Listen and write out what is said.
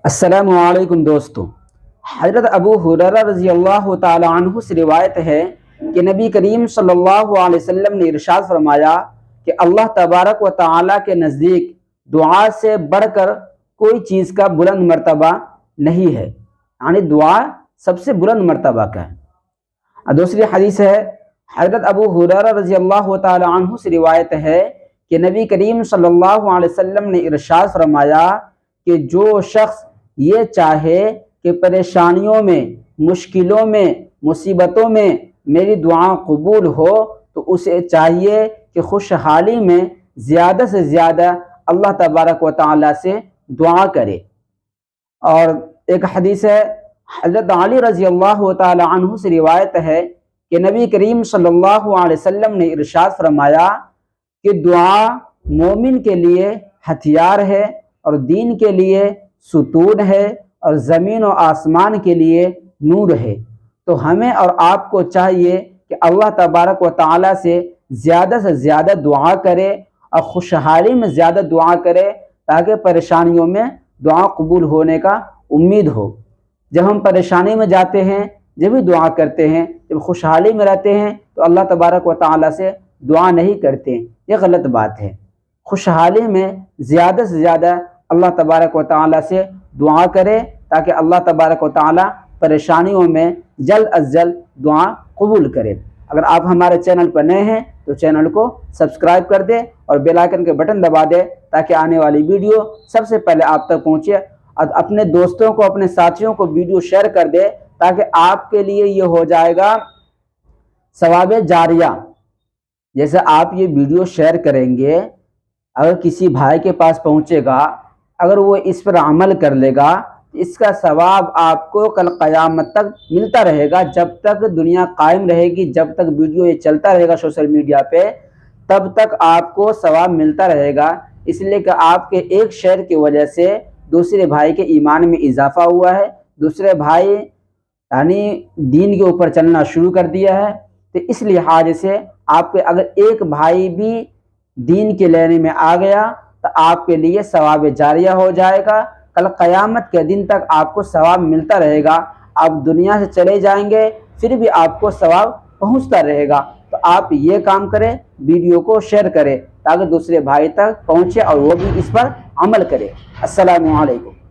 السلام علیکم دوستو، حضرت ابو ہریرہ رضی اللہ تعالی عنہ سے روایت ہے کہ نبی کریم صلی اللہ علیہ وسلم نے ارشاد فرمایا کہ اللہ تبارک و تعالی کے نزدیک دعا سے بڑھ کر کوئی چیز کا بلند مرتبہ نہیں ہے، یعنی دعا سب سے بلند مرتبہ کا ہے۔ دوسری حدیث ہے، حضرت ابو ہریرہ رضی اللہ تعالی عنہ سے روایت ہے کہ نبی کریم صلی اللہ علیہ وسلم نے ارشاد فرمایا کہ جو شخص یہ چاہے کہ پریشانیوں میں، مشکلوں میں، مصیبتوں میں میری دعا قبول ہو تو اسے چاہیے کہ خوشحالی میں زیادہ سے زیادہ اللہ تبارک و تعالیٰ سے دعا کرے۔ اور ایک حدیث ہے، حضرت علی رضی اللہ تعالی عنہ سے روایت ہے کہ نبی کریم صلی اللہ علیہ وسلم نے ارشاد فرمایا کہ دعا مومن کے لیے ہتھیار ہے اور دین کے لیے ستون ہے اور زمین و آسمان کے لیے نور ہے۔ تو ہمیں اور آپ کو چاہیے کہ اللہ تبارک و تعالیٰ سے زیادہ دعا کرے اور خوشحالی میں زیادہ دعا کرے تاکہ پریشانیوں میں دعا قبول ہونے کا امید ہو۔ جب ہم پریشانی میں جاتے ہیں جب بھی دعا کرتے ہیں، جب خوشحالی میں رہتے ہیں تو اللہ تبارک و تعالیٰ سے دعا نہیں کرتے، یہ غلط بات ہے۔ خوشحالی میں زیادہ سے زیادہ اللہ تبارک و تعالیٰ سے دعا کرے تاکہ اللہ تبارک و تعالیٰ پریشانیوں میں جلد از جلد دعا قبول کرے۔ اگر آپ ہمارے چینل پر نئے ہیں تو چینل کو سبسکرائب کر دیں اور بیل آئیکن کے بٹن دبا دیں تاکہ آنے والی ویڈیو سب سے پہلے آپ تک پہنچے، اور اپنے دوستوں کو، اپنے ساتھیوں کو ویڈیو شیئر کر دیں تاکہ آپ کے لیے یہ ہو جائے گا ثواب جاریہ۔ جیسے آپ یہ ویڈیو شیئر کریں گے، اگر کسی بھائی کے پاس پہنچے گا، اگر وہ اس پر عمل کر لے گا، اس کا ثواب آپ کو کل قیامت تک ملتا رہے گا۔ جب تک دنیا قائم رہے گی، جب تک ویڈیو یہ چلتا رہے گا سوشل میڈیا پہ، تب تک آپ کو ثواب ملتا رہے گا۔ اس لیے کہ آپ کے ایک شیئر کی وجہ سے دوسرے بھائی کے ایمان میں اضافہ ہوا ہے، دوسرے بھائی یعنی دین کے اوپر چلنا شروع کر دیا ہے۔ تو اس لحاظ سے آپ کے اگر ایک بھائی بھی دین کے لینے میں آ گیا تو آپ کے لیے ثواب جاریہ ہو جائے گا۔ کل قیامت کے دن تک آپ کو ثواب ملتا رہے گا۔ آپ دنیا سے چلے جائیں گے پھر بھی آپ کو ثواب پہنچتا رہے گا۔ تو آپ یہ کام کریں، ویڈیو کو شیئر کریں تاکہ دوسرے بھائی تک پہنچے اور وہ بھی اس پر عمل کرے۔ السلام علیکم۔